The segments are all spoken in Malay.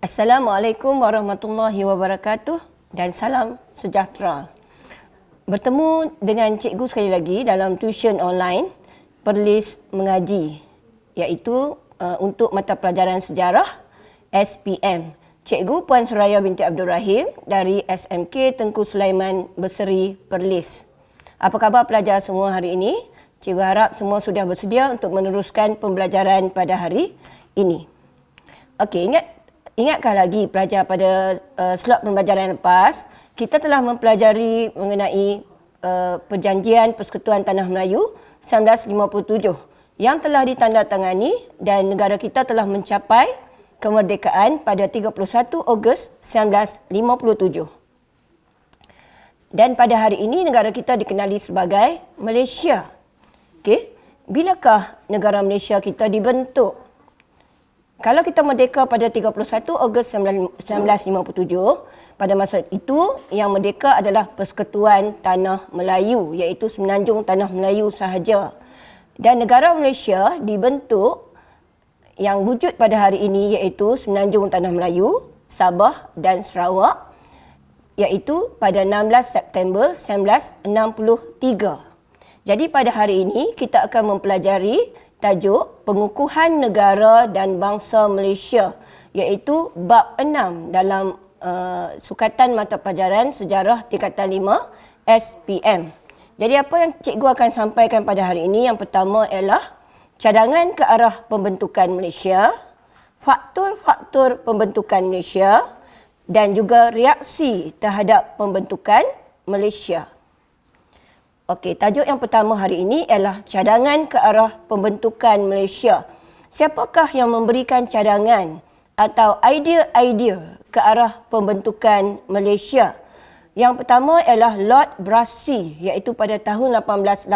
Assalamualaikum warahmatullahi wabarakatuh dan salam sejahtera. Bertemu dengan cikgu sekali lagi dalam tuition online Perlis Mengaji, iaitu untuk mata pelajaran sejarah SPM. Cikgu Puan Suraya binti Abdul Rahim dari SMK Tengku Sulaiman Berseri Perlis. Apa khabar pelajar semua hari ini? Cikgu harap semua sudah bersedia untuk meneruskan pembelajaran pada hari ini. Okey, ingatkan lagi pelajar pada slot pembelajaran lepas, kita telah mempelajari mengenai Perjanjian Persekutuan Tanah Melayu 1957 yang telah ditandatangani dan negara kita telah mencapai kemerdekaan pada 31 Ogos 1957. Dan pada hari ini negara kita dikenali sebagai Malaysia. Okey, bilakah negara Malaysia kita dibentuk? Kalau kita merdeka pada 31 Ogos 1957, pada masa itu yang merdeka adalah Persekutuan Tanah Melayu, iaitu Semenanjung Tanah Melayu sahaja. Dan negara Malaysia dibentuk yang wujud pada hari ini iaitu Semenanjung Tanah Melayu, Sabah dan Sarawak, iaitu pada 16 September 1963. Jadi pada hari ini kita akan mempelajari tajuk Pengukuhan Negara dan Bangsa Malaysia, iaitu bab 6 dalam sukatan mata pelajaran sejarah tingkatan 5 SPM. Jadi apa yang cikgu akan sampaikan pada hari ini, yang pertama ialah cadangan ke arah pembentukan Malaysia, faktor-faktor pembentukan Malaysia dan juga reaksi terhadap pembentukan Malaysia. Okey, tajuk yang pertama hari ini ialah cadangan ke arah pembentukan Malaysia. Siapakah yang memberikan cadangan atau idea-idea ke arah pembentukan Malaysia? Yang pertama ialah Lord Brassey, iaitu pada tahun 1887,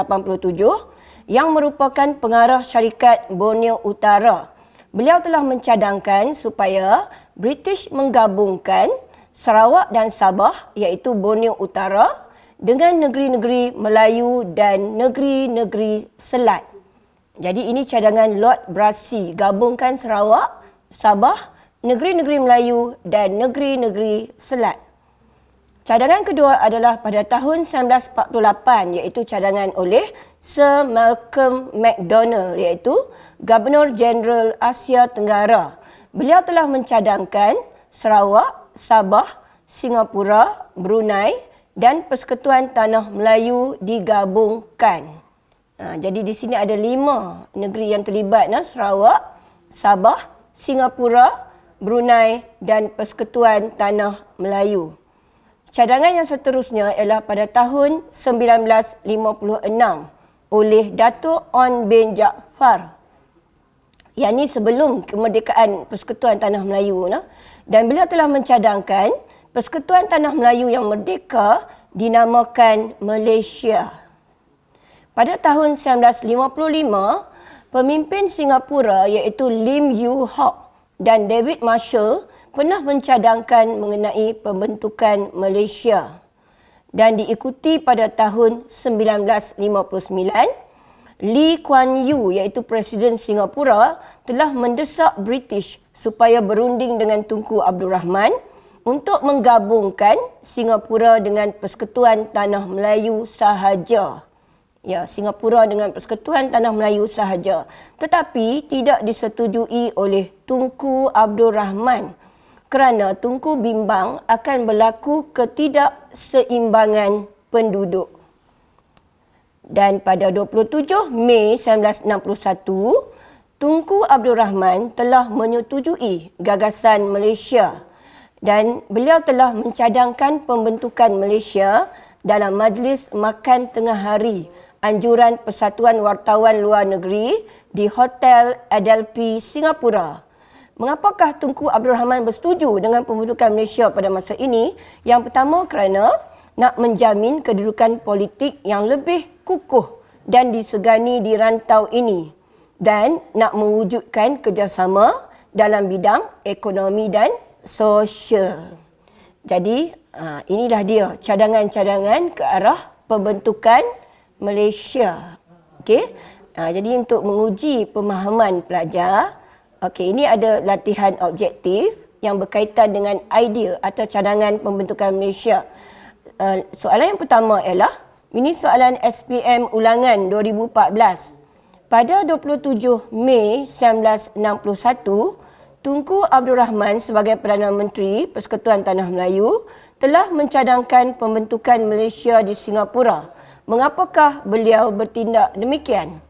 yang merupakan pengarah syarikat Borneo Utara. Beliau telah mencadangkan supaya British menggabungkan Sarawak dan Sabah, iaitu Borneo Utara, dengan negeri-negeri Melayu dan negeri-negeri Selat. Jadi ini cadangan Lord Brassey, gabungkan Sarawak, Sabah, negeri-negeri Melayu dan negeri-negeri Selat. Cadangan kedua adalah pada tahun 1948, iaitu cadangan oleh Sir Malcolm Macdonald, iaitu Gubernur Jeneral Asia Tenggara. Beliau telah mencadangkan Sarawak, Sabah, Singapura, Brunei dan Persekutuan Tanah Melayu digabungkan. Jadi di sini ada 5 negeri yang terlibat, Sarawak, Sabah, Singapura, Brunei dan Persekutuan Tanah Melayu. Cadangan yang seterusnya ialah pada tahun 1956 oleh Dato' Onn bin Jaafar. Yang ini sebelum kemerdekaan Persekutuan Tanah Melayu. Dan beliau telah mencadangkan Persekutuan Tanah Melayu yang merdeka dinamakan Malaysia. Pada tahun 1955, pemimpin Singapura iaitu Lim Yew Hock dan David Marshall pernah mencadangkan mengenai pembentukan Malaysia. Dan diikuti pada tahun 1959, Lee Kuan Yew iaitu Presiden Singapura telah mendesak British supaya berunding dengan Tunku Abdul Rahman untuk menggabungkan Singapura dengan Persekutuan Tanah Melayu sahaja. Ya, Singapura dengan Persekutuan Tanah Melayu sahaja. Tetapi tidak disetujui oleh Tunku Abdul Rahman kerana Tunku bimbang akan berlaku ketidakseimbangan penduduk. Dan pada 27 Mei 1961, Tunku Abdul Rahman telah menyetujui gagasan Malaysia. Dan beliau telah mencadangkan pembentukan Malaysia dalam Majlis Makan Tengah Hari Anjuran Persatuan Wartawan Luar Negeri di Hotel Adelphi, Singapura. Mengapakah Tunku Abdul Rahman bersetuju dengan pembentukan Malaysia pada masa ini? Yang pertama kerana nak menjamin kedudukan politik yang lebih kukuh dan disegani di rantau ini dan nak mewujudkan kerjasama dalam bidang ekonomi dan sosial. Jadi inilah dia cadangan-cadangan ke arah pembentukan Malaysia. Okey. Jadi untuk menguji pemahaman pelajar, okey, ini ada latihan objektif. yang berkaitan dengan idea atau cadangan pembentukan Malaysia. Soalan yang pertama ialah, ini soalan SPM ulangan 2014. Pada 27 Mei 1961, Tunku Abdul Rahman sebagai Perdana Menteri Persekutuan Tanah Melayu telah mencadangkan pembentukan Malaysia di Singapura. Mengapakah beliau bertindak demikian?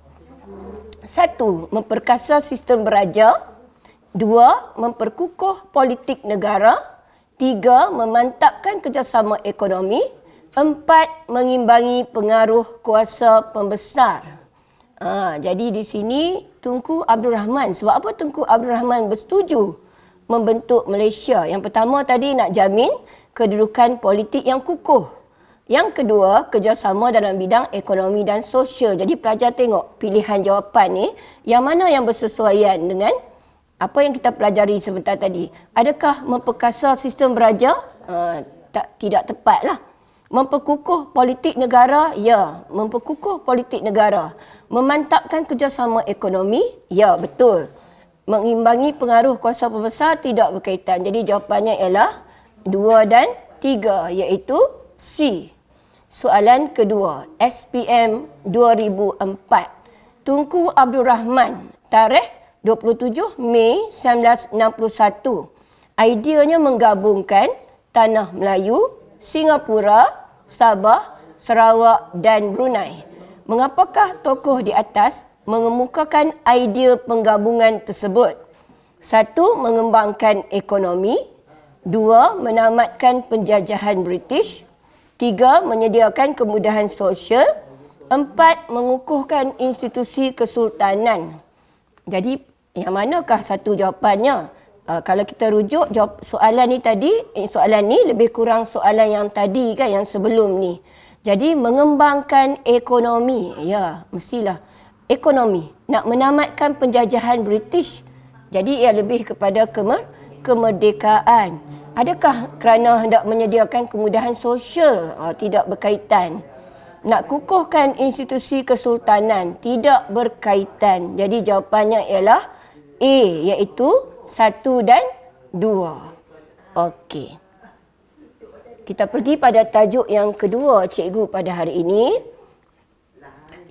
1. Memperkasa sistem beraja. 2. Memperkukuh politik negara. 3. Memantapkan kerjasama ekonomi. 4. Mengimbangi pengaruh kuasa pembesar. Jadi di sini Tunku Abdul Rahman. Sebab apa Tunku Abdul Rahman bersetuju membentuk Malaysia? Yang pertama tadi nak jamin kedudukan politik yang kukuh. Yang kedua, kerjasama dalam bidang ekonomi dan sosial. Jadi pelajar tengok pilihan jawapan ni yang mana yang bersesuaian dengan apa yang kita pelajari sebentar tadi. Adakah memperkasa sistem beraja? Tidak tepat lah. Memperkukuh politik negara? Ya, memperkukuh politik negara. Memantapkan kerjasama ekonomi? Ya, betul. Mengimbangi pengaruh kuasa pembesar? Tidak berkaitan. Jadi jawapannya ialah 2 dan 3, iaitu C. Soalan kedua, SPM 2004. Tunku Abdul Rahman, tarikh 27 Mei 1961. Ideanya menggabungkan Tanah Melayu, Singapura, Sabah, Sarawak dan Brunei. Mengapakah tokoh di atas mengemukakan idea penggabungan tersebut? 1. Mengembangkan ekonomi. 2. Menamatkan penjajahan British. 3. Menyediakan kemudahan sosial. 4. Mengukuhkan institusi kesultanan. Jadi, yang manakah satu jawapannya? Kalau kita rujuk jawab soalan ni tadi, soalan ni lebih kurang soalan yang tadi kan, yang sebelum ni. Jadi mengembangkan ekonomi, ya mestilah ekonomi. Nak menamatkan penjajahan British, jadi ia lebih kepada kemerdekaan. Adakah kerana hendak menyediakan kemudahan sosial? Tidak berkaitan. Nak kukuhkan institusi kesultanan? Tidak berkaitan. Jadi jawapannya ialah A, iaitu 1 dan 2. Okey. Kita pergi pada tajuk yang kedua cikgu pada hari ini,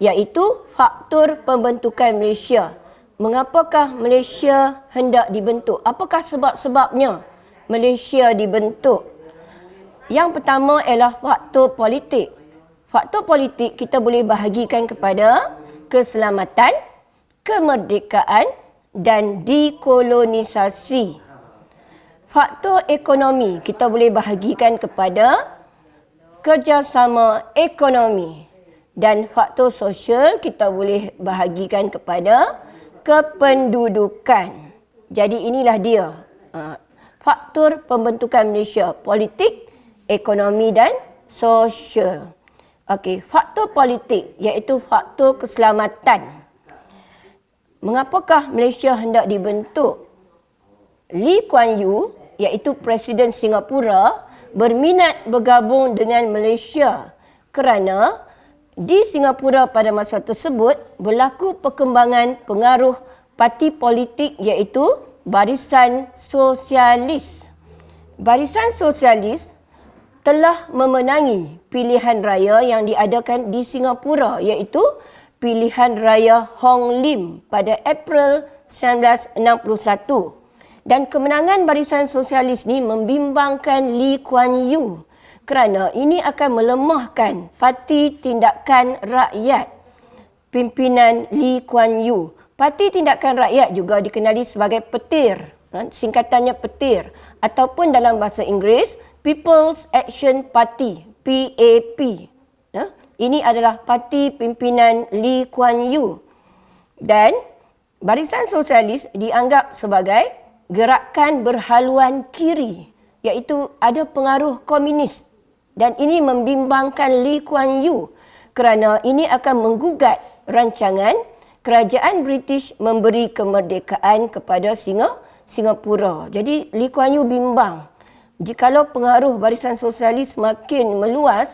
iaitu faktor pembentukan Malaysia. Mengapakah Malaysia hendak dibentuk? Apakah sebab-sebabnya Malaysia dibentuk? Yang pertama ialah faktor politik. Faktor politik kita boleh bahagikan kepada keselamatan, kemerdekaan dan dekolonisasi. Faktor ekonomi kita boleh bahagikan kepada kerjasama ekonomi, dan faktor sosial kita boleh bahagikan kepada kependudukan. Jadi inilah dia faktor pembentukan Malaysia: politik, ekonomi dan sosial. Okey, faktor politik iaitu faktor keselamatan. Mengapakah Malaysia hendak dibentuk? Lee Kuan Yew, iaitu Presiden Singapura, berminat bergabung dengan Malaysia kerana di Singapura pada masa tersebut berlaku perkembangan pengaruh parti politik iaitu Barisan Sosialis. Barisan Sosialis telah memenangi pilihan raya yang diadakan di Singapura iaitu pilihan raya Hong Lim pada April 1961. Dan kemenangan Barisan Sosialis ni membimbangkan Lee Kuan Yew kerana ini akan melemahkan Parti Tindakan Rakyat pimpinan Lee Kuan Yew. Parti Tindakan Rakyat juga dikenali sebagai PETIR, singkatannya PETIR, ataupun dalam bahasa Inggeris People's Action Party, PAP. Ini adalah parti pimpinan Lee Kuan Yew. Dan Barisan Sosialis dianggap sebagai gerakan berhaluan kiri, iaitu ada pengaruh komunis, dan ini membimbangkan Lee Kuan Yew kerana ini akan menggugat rancangan kerajaan British memberi kemerdekaan kepada Singapura. Jadi Lee Kuan Yew bimbang, jikalau pengaruh Barisan Sosialis makin meluas,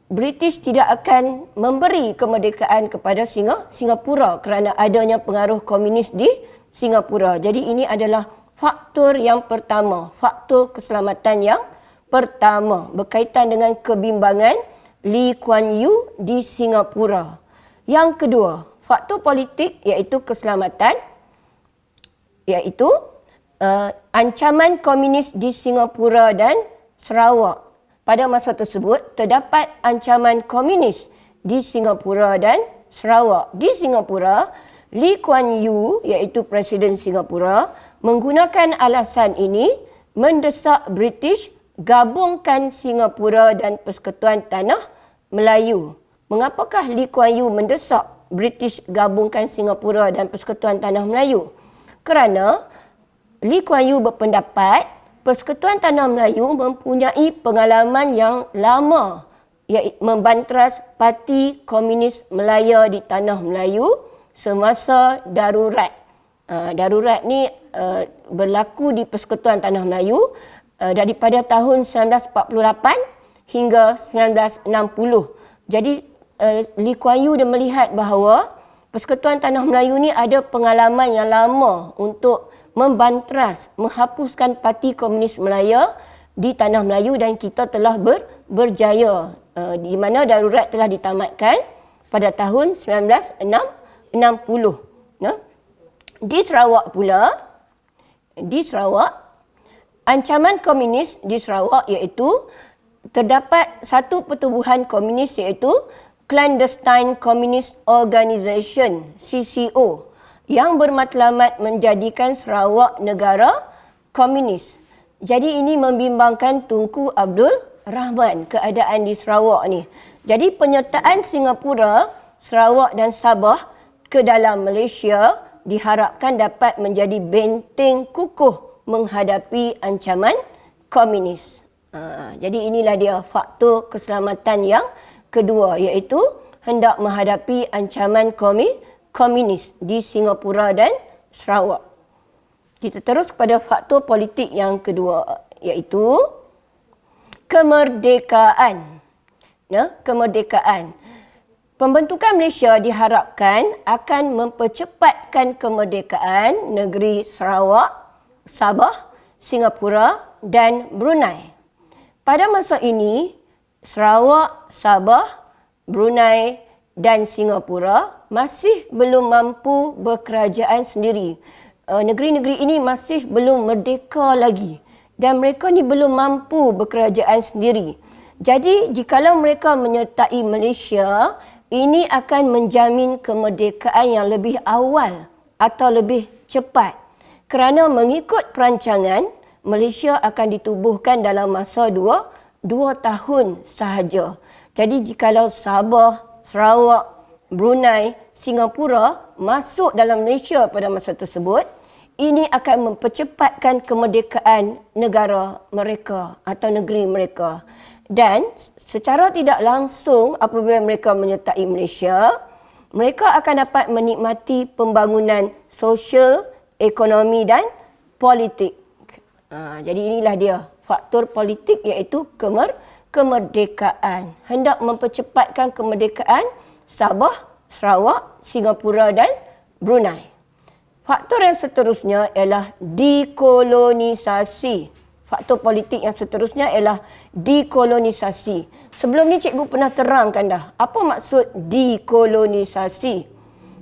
British tidak akan memberi kemerdekaan kepada Singapura kerana adanya pengaruh komunis di Singapura. Jadi ini adalah faktor yang pertama, faktor keselamatan yang pertama berkaitan dengan kebimbangan Lee Kuan Yew di Singapura. Yang kedua, faktor politik iaitu keselamatan, iaitu ancaman komunis di Singapura dan Sarawak. Pada masa tersebut, terdapat ancaman komunis di Singapura dan Sarawak. Di Singapura, Lee Kuan Yew iaitu Presiden Singapura menggunakan alasan ini mendesak British gabungkan Singapura dan Persekutuan Tanah Melayu. Mengapakah Lee Kuan Yew mendesak British gabungkan Singapura dan Persekutuan Tanah Melayu? Kerana Lee Kuan Yew berpendapat Persekutuan Tanah Melayu mempunyai pengalaman yang lama iaitu membantras Parti Komunis Melaya di Tanah Melayu semasa darurat. Darurat ni berlaku di Persekutuan Tanah Melayu daripada tahun 1948 hingga 1960. Jadi Lee Kuan Yew dia melihat bahawa Persekutuan Tanah Melayu ni ada pengalaman yang lama untuk membantras, menghapuskan Parti Komunis Melaya di Tanah Melayu dan kita telah berjaya di mana darurat telah ditamatkan pada tahun 1960. Di Sarawak pula, ancaman komunis di Sarawak iaitu terdapat satu pertubuhan komunis iaitu Clandestine Communist Organisation (CCO) yang bermatlamat menjadikan Sarawak negara komunis. Jadi ini membimbangkan Tunku Abdul Rahman keadaan di Sarawak ni. Jadi penyertaan Singapura, Sarawak dan Sabah ke dalam Malaysia diharapkan dapat menjadi benteng kukuh menghadapi ancaman komunis. Jadi inilah dia faktor keselamatan yang kedua iaitu hendak menghadapi ancaman komunis di Singapura dan Sarawak. Kita terus kepada faktor politik yang kedua iaitu kemerdekaan. Kemerdekaan. Pembentukan Malaysia diharapkan akan mempercepatkan kemerdekaan negeri Sarawak, Sabah, Singapura dan Brunei. Pada masa ini, Sarawak, Sabah, Brunei dan Singapura masih belum mampu berkerajaan sendiri. Negeri-negeri ini masih belum merdeka lagi dan mereka ni belum mampu berkerajaan sendiri. Jadi, jikalau mereka menyertai Malaysia, ini akan menjamin kemerdekaan yang lebih awal atau lebih cepat. Kerana mengikut perancangan, Malaysia akan ditubuhkan dalam masa dua tahun sahaja. Jadi jikalau Sabah, Sarawak, Brunei, Singapura masuk dalam Malaysia pada masa tersebut, ini akan mempercepatkan kemerdekaan negara mereka atau negeri mereka. Dan secara tidak langsung apabila mereka menyertai Malaysia, mereka akan dapat menikmati pembangunan sosial, ekonomi dan politik. Jadi inilah dia faktor politik iaitu kemerdekaan. Hendak mempercepatkan kemerdekaan Sabah, Sarawak, Singapura dan Brunei. Faktor yang seterusnya ialah dekolonisasi. Faktor politik yang seterusnya ialah dekolonisasi. Sebelum ni cikgu pernah terangkan dah. Apa maksud dekolonisasi?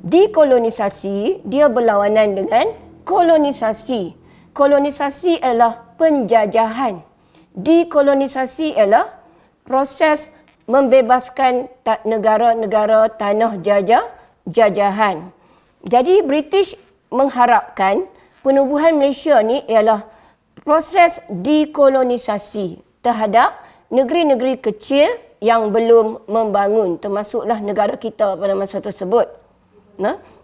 Dekolonisasi dia berlawanan dengan kolonisasi. Kolonisasi ialah penjajahan. Dekolonisasi ialah proses membebaskan negara-negara tanah jajahan. Jadi British mengharapkan penubuhan Malaysia ni ialah proses dekolonisasi terhadap negeri-negeri kecil yang belum membangun, termasuklah negara kita pada masa tersebut.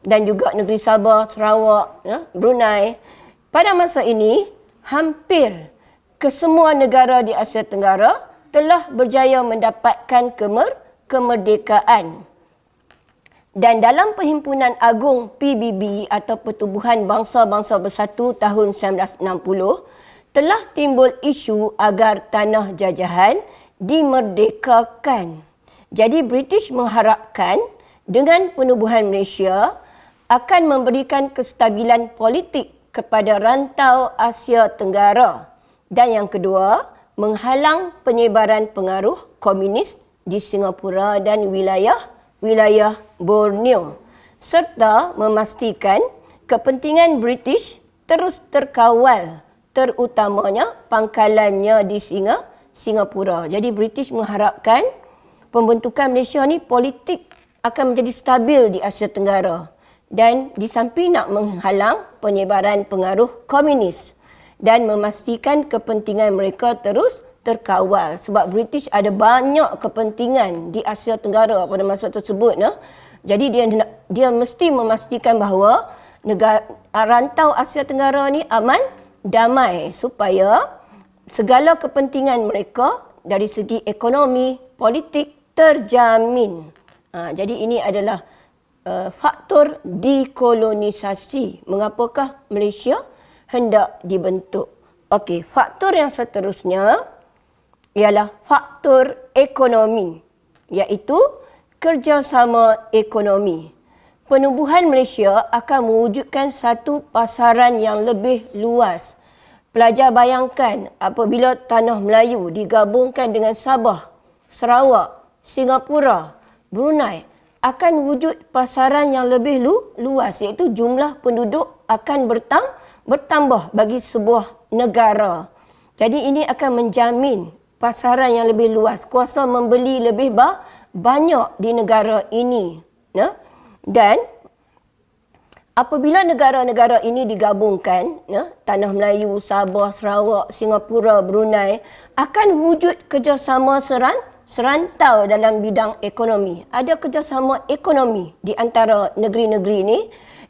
Dan juga negeri Sabah, Sarawak, Brunei. Pada masa ini, hampir kesemua negara di Asia Tenggara telah berjaya mendapatkan kemerdekaan. Dan dalam Perhimpunan Agung PBB atau Pertubuhan Bangsa-Bangsa Bersatu tahun 1960, telah timbul isu agar tanah jajahan dimerdekakan. Jadi British mengharapkan dengan penubuhan Malaysia akan memberikan kestabilan politik kepada rantau Asia Tenggara. Dan yang kedua, menghalang penyebaran pengaruh komunis di Singapura dan wilayah Borneo, serta memastikan kepentingan British terus terkawal, terutamanya pangkalannya di Singapura. Jadi British mengharapkan pembentukan Malaysia ni politik akan menjadi stabil di Asia Tenggara, dan di samping nak menghalang penyebaran pengaruh komunis dan memastikan kepentingan mereka terus terkawal, sebab British ada banyak kepentingan di Asia Tenggara pada masa tersebut. Jadi dia mesti memastikan bahawa rantau Asia Tenggara ni aman, damai, supaya segala kepentingan mereka dari segi ekonomi, politik terjamin. Jadi ini adalah faktor dekolonisasi. Mengapakah Malaysia hendak dibentuk? Okey, faktor yang seterusnya ialah faktor ekonomi, iaitu kerjasama ekonomi. Penubuhan Malaysia akan mewujudkan satu pasaran yang lebih luas. Pelajar bayangkan apabila tanah Melayu digabungkan dengan Sabah, Sarawak, Singapura, Brunei, akan wujud pasaran yang lebih luas, iaitu jumlah penduduk akan bertambah bagi sebuah negara. Jadi ini akan menjamin pasaran yang lebih luas, kuasa membeli lebih banyak di negara ini. Dan apabila negara-negara ini digabungkan, Tanah Melayu, Sabah, Sarawak, Singapura, Brunei, akan wujud kerjasama serantau dalam bidang ekonomi. Ada kerjasama ekonomi di antara negeri-negeri ini,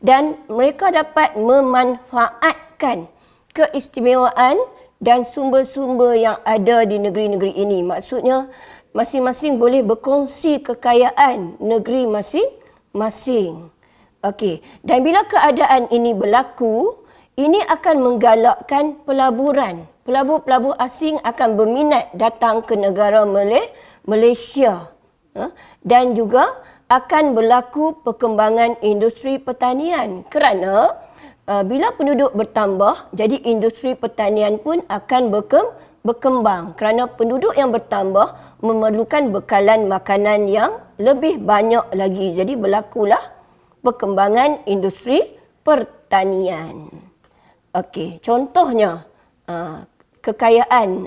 dan mereka dapat memanfaatkan keistimewaan dan sumber-sumber yang ada di negeri-negeri ini. Maksudnya, masing-masing boleh berkongsi kekayaan negeri masing-masing. Okey, dan bila keadaan ini berlaku, ini akan menggalakkan pelaburan. Pelabur-pelabur asing akan berminat datang ke negara Malaysia. Dan juga akan berlaku perkembangan industri pertanian, kerana bila penduduk bertambah, jadi industri pertanian pun akan berkembang, kerana penduduk yang bertambah memerlukan bekalan makanan yang lebih banyak lagi. Jadi berlakulah perkembangan industri pertanian. Okey, contohnya kekayaan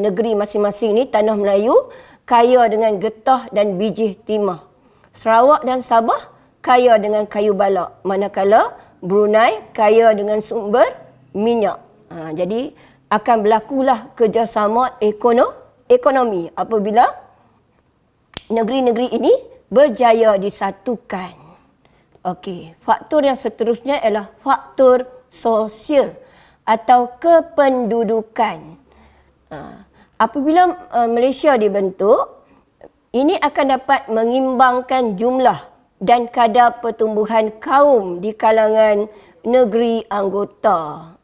negeri masing-masing ni, Tanah Melayu kaya dengan getah dan biji timah. Sarawak dan Sabah kaya dengan kayu balak, manakala Brunei kaya dengan sumber minyak. Jadi akan berlakulah kerjasama ekonomi apabila negeri-negeri ini berjaya disatukan. Okey, faktor yang seterusnya ialah faktor sosial atau kependudukan. Apabila Malaysia dibentuk, ini akan dapat mengimbangkan jumlah dan kadar pertumbuhan kaum di kalangan negeri anggota,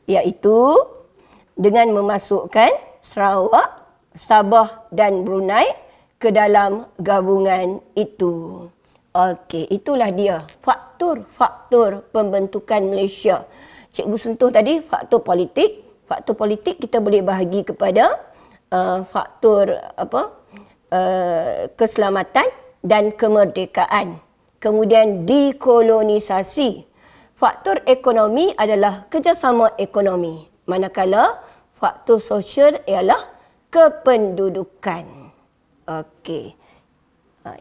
iaitu dengan memasukkan Sarawak, Sabah dan Brunei ke dalam gabungan itu. Okey, itulah dia faktor-faktor pembentukan Malaysia. Cikgu sentuh tadi faktor politik. Faktor politik kita boleh bahagi kepada faktor keselamatan dan kemerdekaan. Kemudian dekolonisasi. Faktor ekonomi adalah kerjasama ekonomi. Manakala faktor sosial ialah kependudukan. Okey.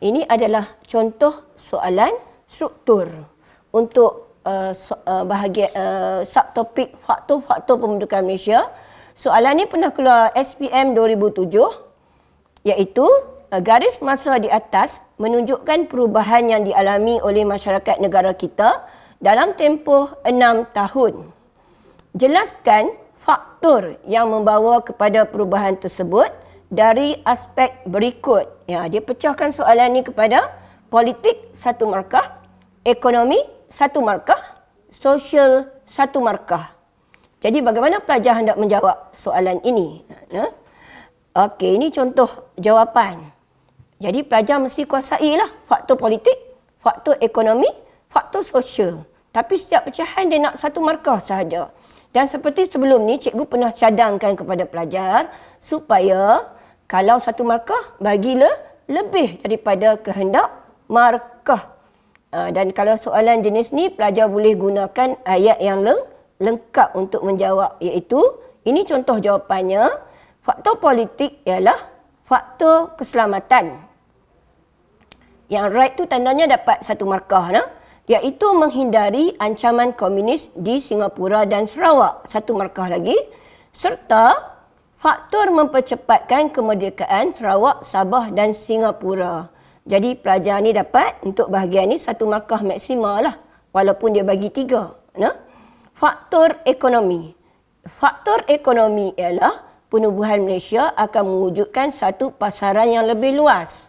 Ini adalah contoh soalan struktur untuk bahagian subtopik faktor-faktor pembentukan Malaysia. Soalan ini pernah keluar SPM 2007, iaitu garis masa di atas menunjukkan perubahan yang dialami oleh masyarakat negara kita dalam tempoh 6 tahun. Jelaskan faktor yang membawa kepada perubahan tersebut dari aspek berikut. Dia pecahkan soalan ini kepada politik 1 markah, ekonomi 1 markah, sosial 1 markah. Jadi bagaimana pelajar hendak menjawab soalan ini? Okey, ini contoh jawapan. Jadi pelajar mesti kuasailah faktor politik, faktor ekonomi, faktor sosial. Tapi setiap pecahan dia nak 1 markah sahaja. Dan seperti sebelum ni, cikgu pernah cadangkan kepada pelajar supaya kalau 1 markah, bagilah lebih daripada kehendak markah. Dan kalau soalan jenis ni, pelajar boleh gunakan ayat yang lengkap untuk menjawab, iaitu, ini contoh jawapannya, faktor politik ialah faktor keselamatan. Yang right tu tandanya dapat 1 markah, iaitu menghindari ancaman komunis di Singapura dan Sarawak, 1 markah lagi, serta faktor mempercepatkan kemerdekaan Sarawak, Sabah dan Singapura. Jadi pelajar ni dapat untuk bahagian ni 1 markah maksima lah, walaupun dia bagi 3. Faktor ekonomi. Faktor ekonomi ialah penubuhan Malaysia akan mewujudkan satu pasaran yang lebih luas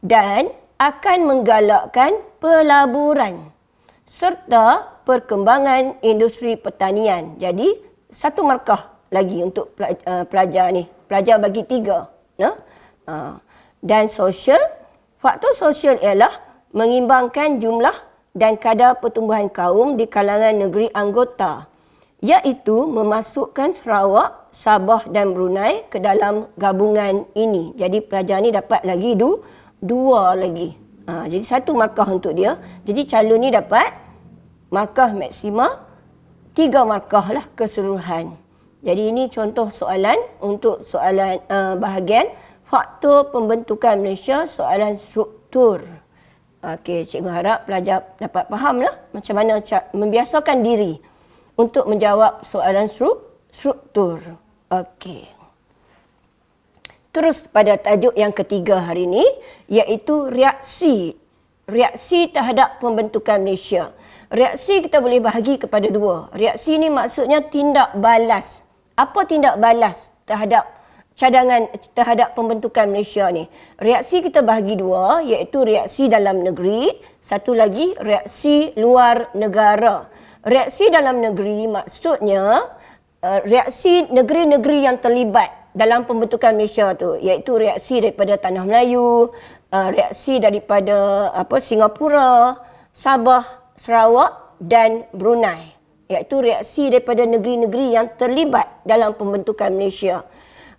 dan akan menggalakkan pelaburan serta perkembangan industri pertanian. Jadi 1 markah lagi untuk pelajar ni. Pelajar bagi 3. Dan sosial. Faktor sosial ialah mengimbangkan jumlah dan kadar pertumbuhan kaum di kalangan negeri anggota, iaitu memasukkan Sarawak, Sabah dan Brunei ke dalam gabungan ini. Jadi pelajar ni dapat lagi 2 lagi. Jadi 1 markah untuk dia. Jadi calon ni dapat markah maksima 3 markah lah keseluruhan. Jadi ini contoh soalan untuk soalan bahagian faktor pembentukan Malaysia, soalan struktur. Okey, cikgu harap pelajar dapat fahamlah macam mana membiasakan diri untuk menjawab soalan struktur. Okey. Terus pada tajuk yang ketiga hari ini, iaitu reaksi. Reaksi terhadap pembentukan Malaysia. Reaksi kita boleh bahagi kepada 2. Reaksi ni maksudnya tindak balas. Apa tindak balas terhadap cadangan terhadap pembentukan Malaysia ni? Reaksi kita bahagi 2, iaitu reaksi dalam negeri, satu lagi reaksi luar negara. Reaksi dalam negeri maksudnya reaksi negeri-negeri yang terlibat dalam pembentukan Malaysia tu, iaitu reaksi daripada Tanah Melayu, reaksi daripada Singapura, Sabah, Sarawak dan Brunei, iaitu reaksi daripada negeri-negeri yang terlibat dalam pembentukan Malaysia.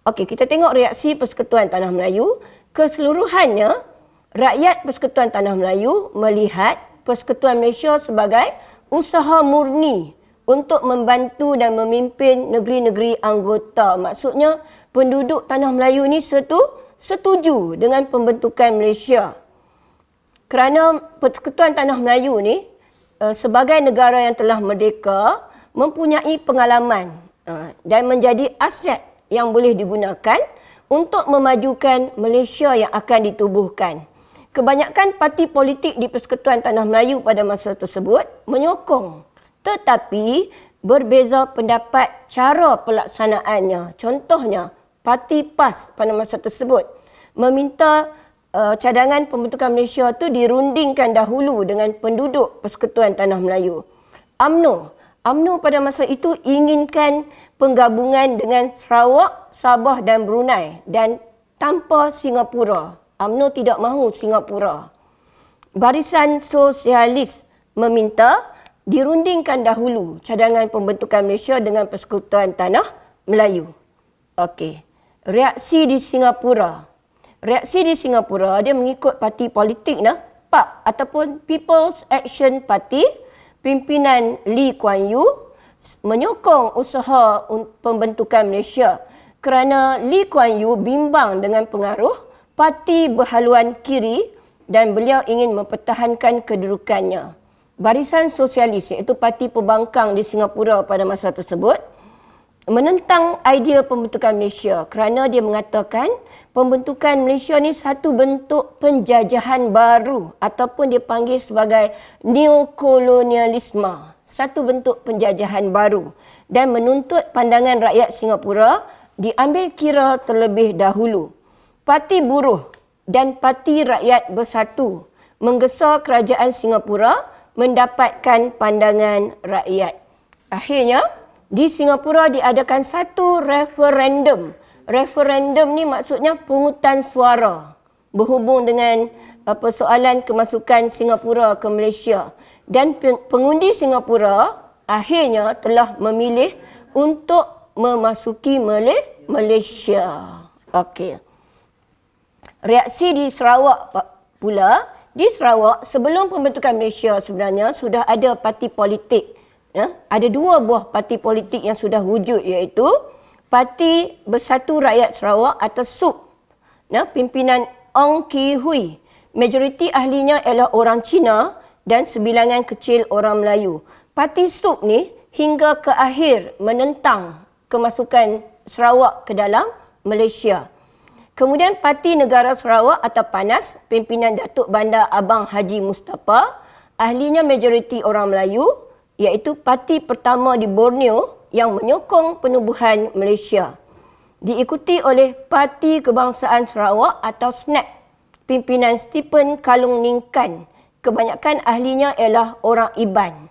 Okey, kita tengok reaksi Persekutuan Tanah Melayu. Keseluruhannya, rakyat Persekutuan Tanah Melayu melihat Persekutuan Malaysia sebagai usaha murni untuk membantu dan memimpin negeri-negeri anggota. Maksudnya, penduduk Tanah Melayu ni setuju dengan pembentukan Malaysia. Kerana Persekutuan Tanah Melayu ni sebagai negara yang telah merdeka mempunyai pengalaman dan menjadi aset yang boleh digunakan untuk memajukan Malaysia yang akan ditubuhkan. Kebanyakan parti politik di Persekutuan Tanah Melayu pada masa tersebut menyokong, tetapi berbeza pendapat cara pelaksanaannya. Contohnya, Parti PAS pada masa tersebut meminta cadangan pembentukan Malaysia itu dirundingkan dahulu dengan penduduk Persekutuan Tanah Melayu. UMNO pada masa itu inginkan penggabungan dengan Sarawak, Sabah dan Brunei dan tanpa Singapura. UMNO tidak mahu Singapura. Barisan Sosialis meminta dirundingkan dahulu cadangan pembentukan Malaysia dengan Persekutuan Tanah Melayu. Okey. Reaksi di Singapura. Reaksi di Singapura dia mengikut parti politik PAP ataupun People's Action Party. Pimpinan Lee Kuan Yew menyokong usaha pembentukan Malaysia kerana Lee Kuan Yew bimbang dengan pengaruh parti berhaluan kiri dan beliau ingin mempertahankan kedudukannya. Barisan Sosialis, iaitu parti pembangkang di Singapura pada masa tersebut, menentang idea pembentukan Malaysia kerana dia mengatakan pembentukan Malaysia ni satu bentuk penjajahan baru ataupun dia panggil sebagai neokolonialisme, satu bentuk penjajahan baru, dan menuntut pandangan rakyat Singapura diambil kira terlebih dahulu. Parti Buruh dan Parti Rakyat Bersatu menggesa kerajaan Singapura mendapatkan pandangan rakyat. Akhirnya di Singapura diadakan satu referendum. Referendum ni maksudnya pungutan suara berhubung dengan persoalan kemasukan Singapura ke Malaysia. Dan pengundi Singapura akhirnya telah memilih untuk memasuki Malaysia. Okey. Reaksi di Sarawak pula, di Sarawak sebelum pembentukan Malaysia sebenarnya sudah ada parti politik. Ada 2 buah parti politik yang sudah wujud, iaitu Parti Bersatu Rakyat Sarawak atau SUP. Pimpinan Ong Ki Hui. Majoriti ahlinya ialah orang Cina dan sebilangan kecil orang Melayu. Parti SUP ni hingga ke akhir menentang kemasukan Sarawak ke dalam Malaysia. Kemudian Parti Negara Sarawak atau PANAS, pimpinan Datuk Bandar Abang Haji Mustapa, ahlinya majoriti orang Melayu, iaitu parti pertama di Borneo yang menyokong penubuhan Malaysia. Diikuti oleh Parti Kebangsaan Sarawak atau SNAP, pimpinan Stephen Kalung Ningkan. Kebanyakan ahlinya ialah orang Iban.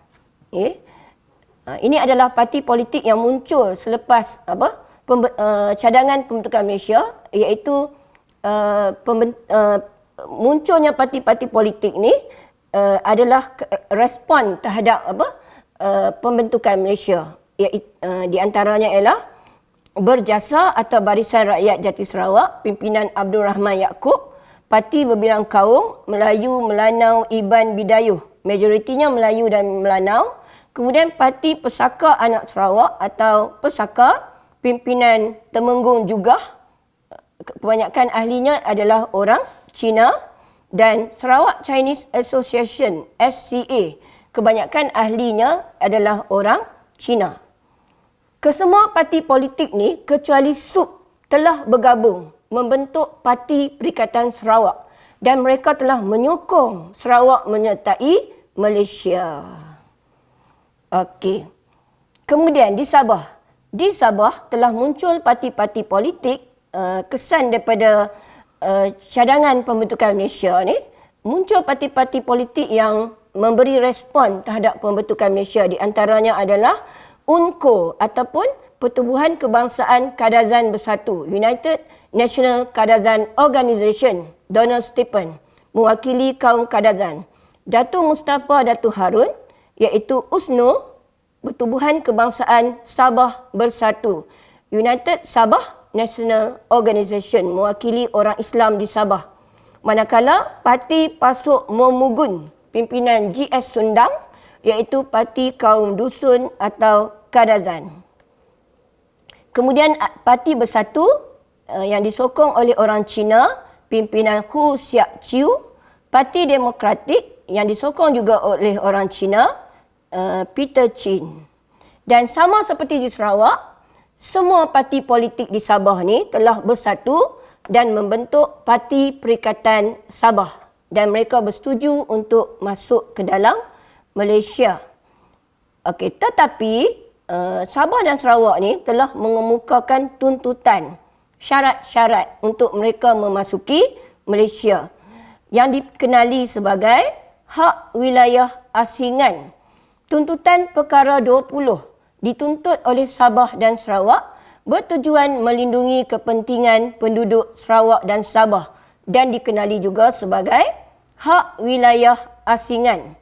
Ini adalah parti politik yang muncul selepas cadangan pembentukan Malaysia, iaitu munculnya parti-parti politik ni adalah respon terhadap pembentukan Malaysia. Di antaranya ialah Berjasa atau Barisan Rakyat Jati Sarawak, pimpinan Abdul Rahman Yaakob, Parti Berbilang Kaum, Melayu, Melanau, Iban, Bidayuh, majoritinya Melayu dan Melanau. Kemudian Parti Pesaka Anak Sarawak atau Pesaka, pimpinan Temenggung Jugah, kebanyakan ahlinya adalah orang Cina, dan Sarawak Chinese Association SCA, kebanyakan ahlinya adalah orang Cina. Kesemua parti politik ni kecuali SUP telah bergabung membentuk Parti Perikatan Sarawak dan mereka telah menyokong Sarawak menyertai Malaysia. Okey. Kemudian di Sabah. Di Sabah telah muncul parti-parti politik, kesan daripada cadangan pembentukan Malaysia ni, muncul parti-parti politik yang memberi respon terhadap pembentukan Malaysia. Di antaranya adalah UNCO ataupun Pertubuhan Kebangsaan Kadazan Bersatu, United National Kadazan Organisation, Donald Stephen, mewakili kaum Kadazan. Datuk Mustapa Datuk Harun, iaitu USNO, Pertubuhan Kebangsaan Sabah Bersatu, United Sabah National Organisation, mewakili orang Islam di Sabah. Manakala Parti Pasuk Momugun, pimpinan GS Sundang, iaitu Parti Kaum Dusun atau Kadazan. Kemudian Parti Bersatu yang disokong oleh orang Cina, pimpinan Hu Siak Chiu. Parti Demokratik yang disokong juga oleh orang Cina, Peter Chin. Dan sama seperti di Sarawak, semua parti politik di Sabah ni telah bersatu dan membentuk Parti Perikatan Sabah dan mereka bersetuju untuk masuk ke dalam Malaysia. Okey, tetapi Sabah dan Sarawak ni telah mengemukakan tuntutan, syarat-syarat untuk mereka memasuki Malaysia yang dikenali sebagai Hak Wilayah Asingan. Tuntutan perkara 20 dituntut oleh Sabah dan Sarawak bertujuan melindungi kepentingan penduduk Sarawak dan Sabah dan dikenali juga sebagai Hak Wilayah Asingan.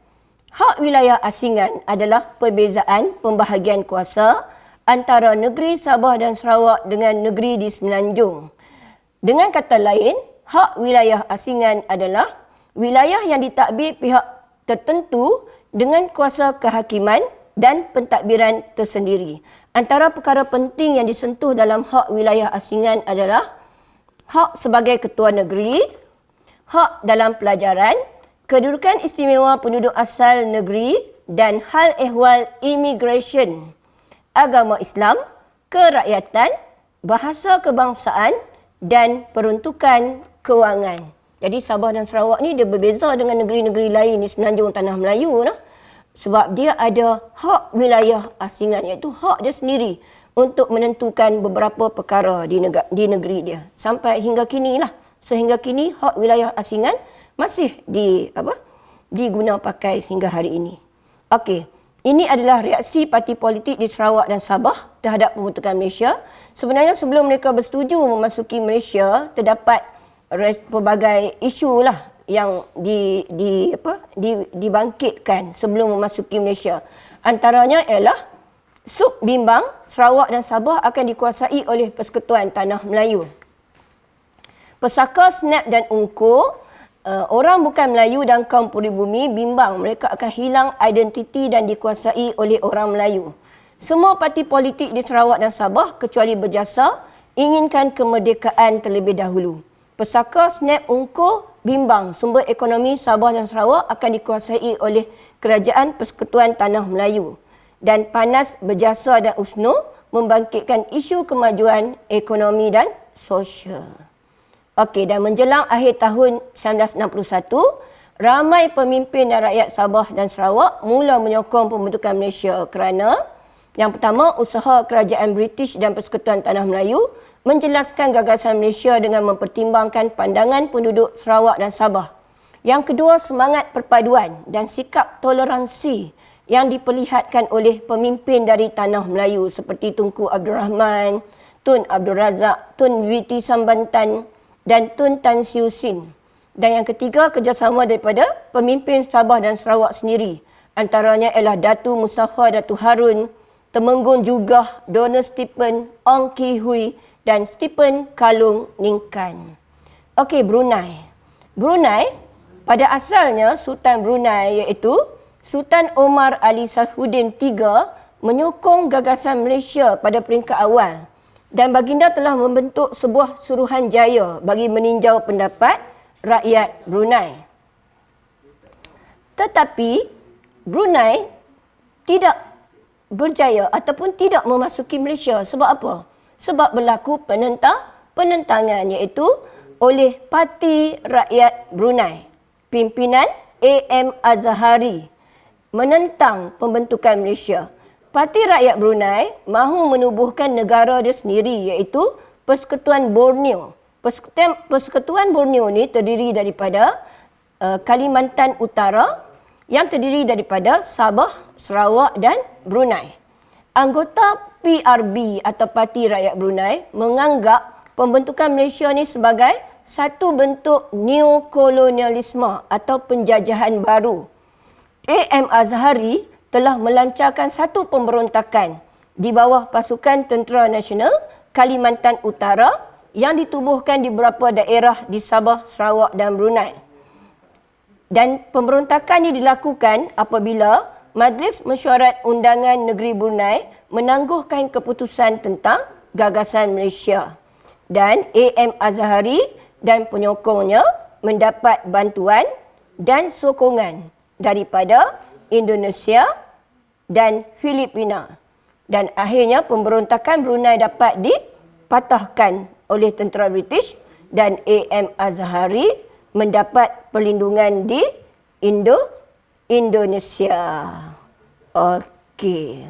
Hak wilayah asingan adalah perbezaan pembahagian kuasa antara negeri Sabah dan Sarawak dengan negeri di Semenanjung. Dengan kata lain, hak wilayah asingan adalah wilayah yang ditadbir pihak tertentu dengan kuasa kehakiman dan pentadbiran tersendiri. Antara perkara penting yang disentuh dalam hak wilayah asingan adalah hak sebagai ketua negeri, hak dalam pelajaran, kedudukan istimewa penduduk asal negeri dan hal ehwal imigresen, agama Islam, kerakyatan, bahasa kebangsaan dan peruntukan kewangan. Jadi Sabah dan Sarawak ni dia berbeza dengan negeri-negeri lain di Semenanjung Tanah Melayu lah. Sebab dia ada hak wilayah asingan, iaitu hak dia sendiri untuk menentukan beberapa perkara di negeri dia. Sampai hingga kini lah. Sehingga kini hak wilayah asingan masih diguna pakai sehingga hari ini. Okey, ini adalah reaksi parti politik di Sarawak dan Sabah terhadap pembentukan Malaysia. Sebenarnya sebelum mereka bersetuju memasuki Malaysia, terdapat pelbagai isu lah yang dibangkitkan sebelum memasuki Malaysia. Antaranya ialah Sub Bimbang, Sarawak dan Sabah akan dikuasai oleh Persekutuan Tanah Melayu. Pesaka Snap dan Ungku, orang bukan Melayu dan kaum peribumi bimbang mereka akan hilang identiti dan dikuasai oleh orang Melayu. Semua parti politik di Sarawak dan Sabah kecuali Berjasa inginkan kemerdekaan terlebih dahulu. Pesaka Snap Ungku bimbang sumber ekonomi Sabah dan Sarawak akan dikuasai oleh Kerajaan Persekutuan Tanah Melayu. Dan Panas Berjasa dan USNO membangkitkan isu kemajuan ekonomi dan sosial. Okey, dan menjelang akhir tahun 1961, ramai pemimpin dan rakyat Sabah dan Sarawak mula menyokong pembentukan Malaysia kerana yang pertama, usaha kerajaan British dan Persekutuan Tanah Melayu menjelaskan gagasan Malaysia dengan mempertimbangkan pandangan penduduk Sarawak dan Sabah. Yang kedua, semangat perpaduan dan sikap toleransi yang diperlihatkan oleh pemimpin dari Tanah Melayu seperti Tunku Abdul Rahman, Tun Abdul Razak, Tun Witi Sambantan dan Tun Tan Siew Sin. Dan yang ketiga, kerjasama daripada pemimpin Sabah dan Sarawak sendiri. Antaranya ialah Datu Mustafa Datu Harun, Temenggung Jugah, Donald Stephen, Ong Ki Hui dan Stephen Kalung Ningkan. Okey, Brunei. Brunei, pada asalnya Sultan Brunei iaitu Sultan Omar Ali Saifuddin III menyokong gagasan Malaysia pada peringkat awal dan baginda telah membentuk sebuah Suruhanjaya bagi meninjau pendapat rakyat Brunei. Tetapi Brunei tidak berjaya ataupun tidak memasuki Malaysia. Sebab apa? Sebab berlaku penentangan iaitu oleh Parti Rakyat Brunei. Pimpinan A.M. Azhari menentang pembentukan Malaysia. Parti Rakyat Brunei mahu menubuhkan negara dia sendiri iaitu Persekutuan Borneo. Persekutuan Borneo ni terdiri daripada Kalimantan Utara yang terdiri daripada Sabah, Sarawak dan Brunei. Anggota PRB atau Parti Rakyat Brunei menganggap pembentukan Malaysia ni sebagai satu bentuk neokolonialisme atau penjajahan baru. A.M. Azhari telah melancarkan satu pemberontakan di bawah pasukan Tentera Nasional Kalimantan Utara yang ditubuhkan di beberapa daerah di Sabah, Sarawak dan Brunei. Dan pemberontakan ini dilakukan apabila Majlis Mesyuarat Undangan Negeri Brunei menangguhkan keputusan tentang gagasan Malaysia. Dan A.M. Azhari dan penyokongnya mendapat bantuan dan sokongan daripada Indonesia dan Filipina. Dan akhirnya pemberontakan Brunei dapat dipatahkan oleh tentera British dan A.M. Azhari mendapat perlindungan di Indonesia. Okey.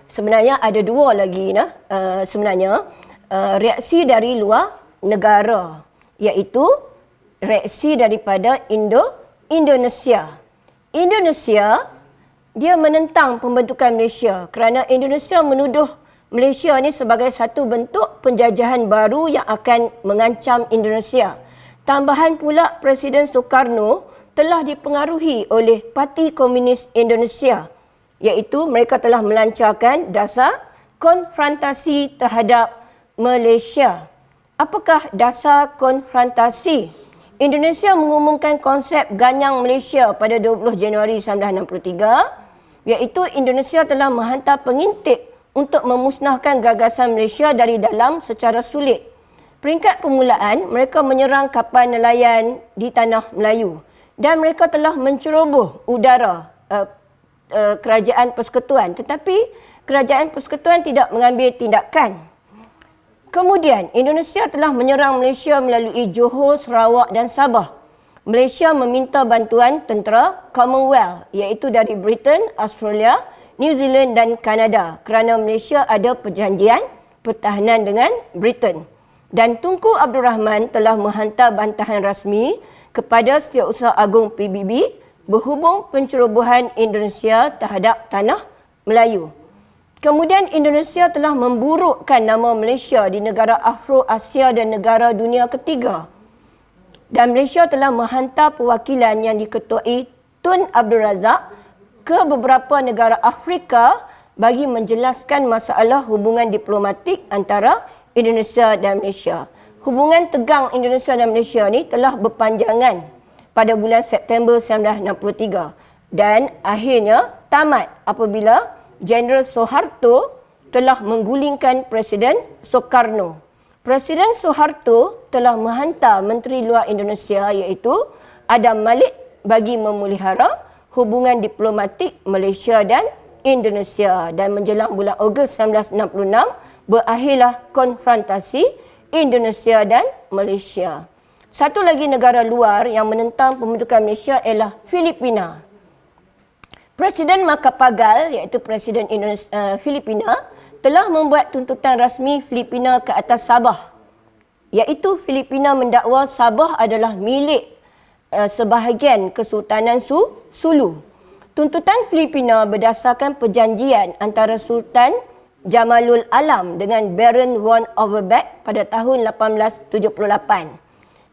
Sebenarnya ada dua lagi reaksi dari luar negara iaitu reaksi daripada Indonesia. Indonesia dia menentang pembentukan Malaysia kerana Indonesia menuduh Malaysia ni sebagai satu bentuk penjajahan baru yang akan mengancam Indonesia. Tambahan pula Presiden Soekarno telah dipengaruhi oleh Parti Komunis Indonesia iaitu mereka telah melancarkan dasar konfrontasi terhadap Malaysia. Apakah dasar konfrontasi? Indonesia mengumumkan konsep Ganyang Malaysia pada 20 Januari 1963 iaitu Indonesia telah menghantar pengintip untuk memusnahkan gagasan Malaysia dari dalam secara sulit. Peringkat permulaan, mereka menyerang kapal nelayan di Tanah Melayu dan mereka telah menceroboh udara Kerajaan Persekutuan, tetapi Kerajaan Persekutuan tidak mengambil tindakan. Kemudian, Indonesia telah menyerang Malaysia melalui Johor, Sarawak dan Sabah. Malaysia meminta bantuan tentera Commonwealth iaitu dari Britain, Australia, New Zealand dan Kanada kerana Malaysia ada perjanjian pertahanan dengan Britain. Dan Tunku Abdul Rahman telah menghantar bantahan rasmi kepada Setiausaha Agung PBB berhubung pencerobohan Indonesia terhadap Tanah Melayu. Kemudian Indonesia telah memburukkan nama Malaysia di negara Afro-Asia dan negara dunia ketiga. Dan Malaysia telah menghantar perwakilan yang diketuai Tun Abdul Razak ke beberapa negara Afrika bagi menjelaskan masalah hubungan diplomatik antara Indonesia dan Malaysia. Hubungan tegang Indonesia dan Malaysia ni telah berpanjangan pada bulan September 1963 dan akhirnya tamat apabila Jeneral Soeharto telah menggulingkan Presiden Soekarno. Presiden Soeharto telah menghantar Menteri Luar Indonesia iaitu Adam Malik bagi memelihara hubungan diplomatik Malaysia dan Indonesia. Dan menjelang bulan Ogos 1966 berakhirlah konfrontasi Indonesia dan Malaysia. Satu lagi negara luar yang menentang pembentukan Malaysia ialah Filipina. Presiden Macapagal iaitu Presiden Filipina telah membuat tuntutan rasmi Filipina ke atas Sabah, iaitu Filipina mendakwa Sabah adalah milik sebahagian Kesultanan Sulu. Tuntutan Filipina berdasarkan perjanjian antara Sultan Jamalul Alam dengan Baron von Overbeck pada tahun 1878.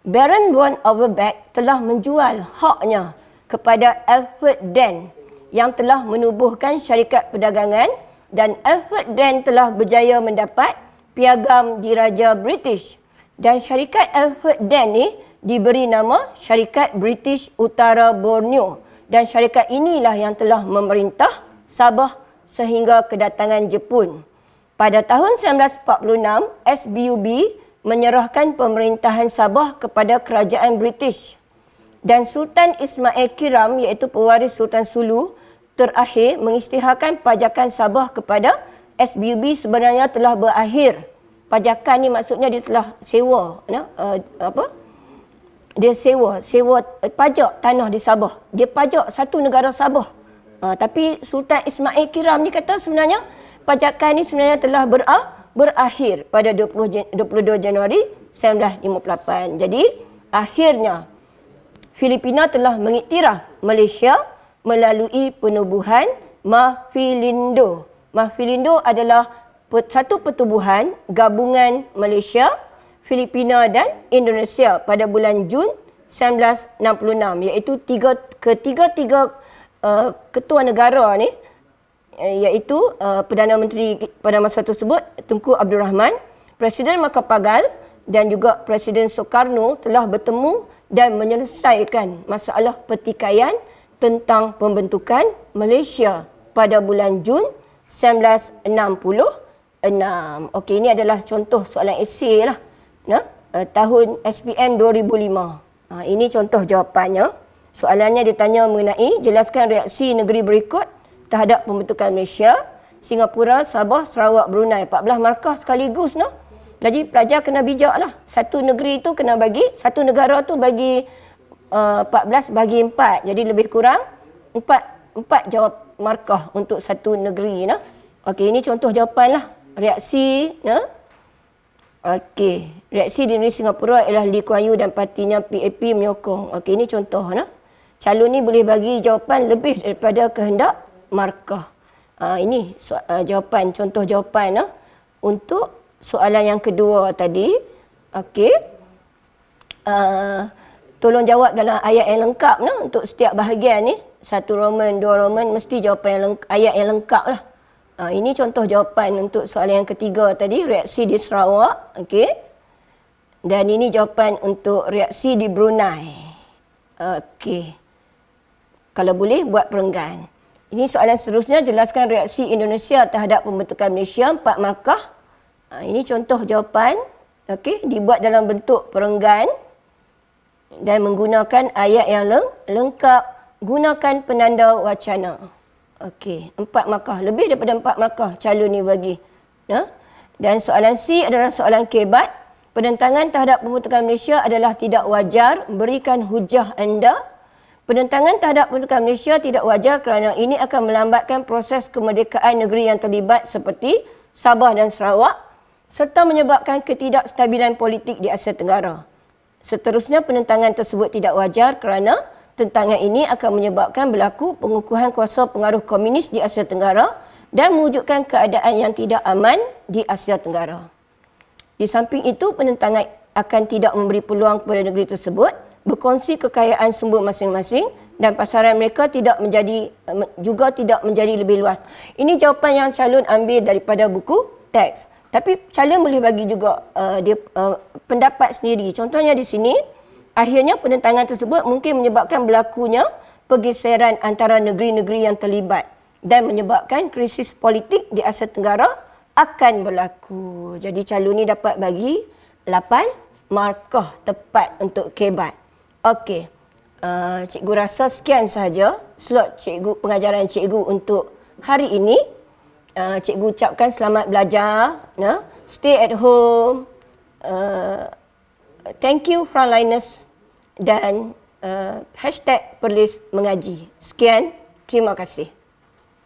Baron von Overbeck telah menjual haknya kepada Alfred Dent yang telah menubuhkan syarikat perdagangan, dan Alfred Dent telah berjaya mendapat piagam diraja British, dan syarikat Alfred Dent ni diberi nama Syarikat British Utara Borneo, dan syarikat inilah yang telah memerintah Sabah sehingga kedatangan Jepun. Pada tahun 1946, SBUB menyerahkan pemerintahan Sabah kepada kerajaan British. Dan Sultan Ismail Kiram iaitu pewaris Sultan Sulu terakhir mengisytiharkan pajakan Sabah kepada SBUB sebenarnya telah berakhir. Pajakan ni maksudnya dia telah sewa, dia sewa pajak tanah di Sabah. Dia pajak satu negara Sabah. Tapi Sultan Ismail Kiram ni kata sebenarnya pajakan ni sebenarnya telah berakhir pada 22 Januari 1958. Jadi akhirnya Filipina telah mengiktiraf Malaysia melalui penubuhan Mafilindo. Mafilindo adalah satu pertubuhan gabungan Malaysia, Filipina dan Indonesia pada bulan Jun 1966, iaitu ketiga-tiga ketua negara ni, iaitu Perdana Menteri pada masa tersebut Tunku Abdul Rahman, Presiden Macapagal dan juga Presiden Soekarno telah bertemu dan menyelesaikan masalah pertikaian tentang pembentukan Malaysia pada bulan Jun 1966. Okey, ini adalah contoh soalan esei lah. Tahun SPM 2005. Ini contoh jawapannya. Soalannya ditanya mengenai jelaskan reaksi negeri berikut terhadap pembentukan Malaysia: Singapura, Sabah, Sarawak, Brunei. 14 markah sekaligus. Jadi pelajar kena bijak lah. Satu negeri tu kena bagi, satu negara tu bagi 14 bagi 4. Jadi lebih kurang 4 jawab markah untuk satu negeri. Okey, ini contoh jawapan lah. Reaksi. Okey, reaksi di negeri Singapura ialah Lee Kuan Yew dan partinya PAP menyokong. Okey, ini contoh. Calon ni boleh bagi jawapan lebih daripada kehendak markah. Ini jawapan, contoh jawapan untuk soalan yang kedua tadi. Okey. Tolong jawab dalam ayat yang lengkap untuk setiap bahagian ni. 1 Roman, 2 Roman, mesti jawapan ayat yang lengkap lah. Ini contoh jawapan untuk soalan yang ketiga tadi, reaksi di Sarawak. Okey. Dan ini jawapan untuk reaksi di Brunei. Okey. Kalau boleh buat perenggan. Ini soalan seterusnya, jelaskan reaksi Indonesia terhadap pembentukan Malaysia, 4 markah. Ini contoh jawapan. Okey, dibuat dalam bentuk perenggan dan menggunakan ayat yang lengkap, gunakan penanda wacana. Okey, 4 markah, lebih daripada 4 markah calon ni bagi. Dan soalan C adalah soalan kebat. Penentangan terhadap pembentukan Malaysia adalah tidak wajar, berikan hujah anda. Penentangan terhadap pembentukan Malaysia tidak wajar kerana ini akan melambatkan proses kemerdekaan negeri yang terlibat seperti Sabah dan Sarawak, serta menyebabkan ketidakstabilan politik di Asia Tenggara. Seterusnya, penentangan tersebut tidak wajar kerana tentangan ini akan menyebabkan berlaku pengukuhan kuasa pengaruh komunis di Asia Tenggara dan mewujudkan keadaan yang tidak aman di Asia Tenggara. Di samping itu, penentangan akan tidak memberi peluang kepada negeri tersebut berkongsi kekayaan sumber masing-masing dan pasaran mereka tidak menjadi lebih luas. Ini jawapan yang calon ambil daripada buku teks. Tapi calon boleh bagi juga pendapat sendiri. Contohnya di sini, akhirnya penentangan tersebut mungkin menyebabkan berlakunya pergeseran antara negeri-negeri yang terlibat dan menyebabkan krisis politik di Asia Tenggara akan berlaku. Jadi calon ni dapat bagi 8 markah tepat untuk kebat. Okey. Cikgu rasa sekian sahaja slot pengajaran cikgu untuk hari ini. Cikgu ucapkan selamat belajar. Stay at home. Thank you frontliners dan #Perlis mengaji. Sekian. Terima kasih.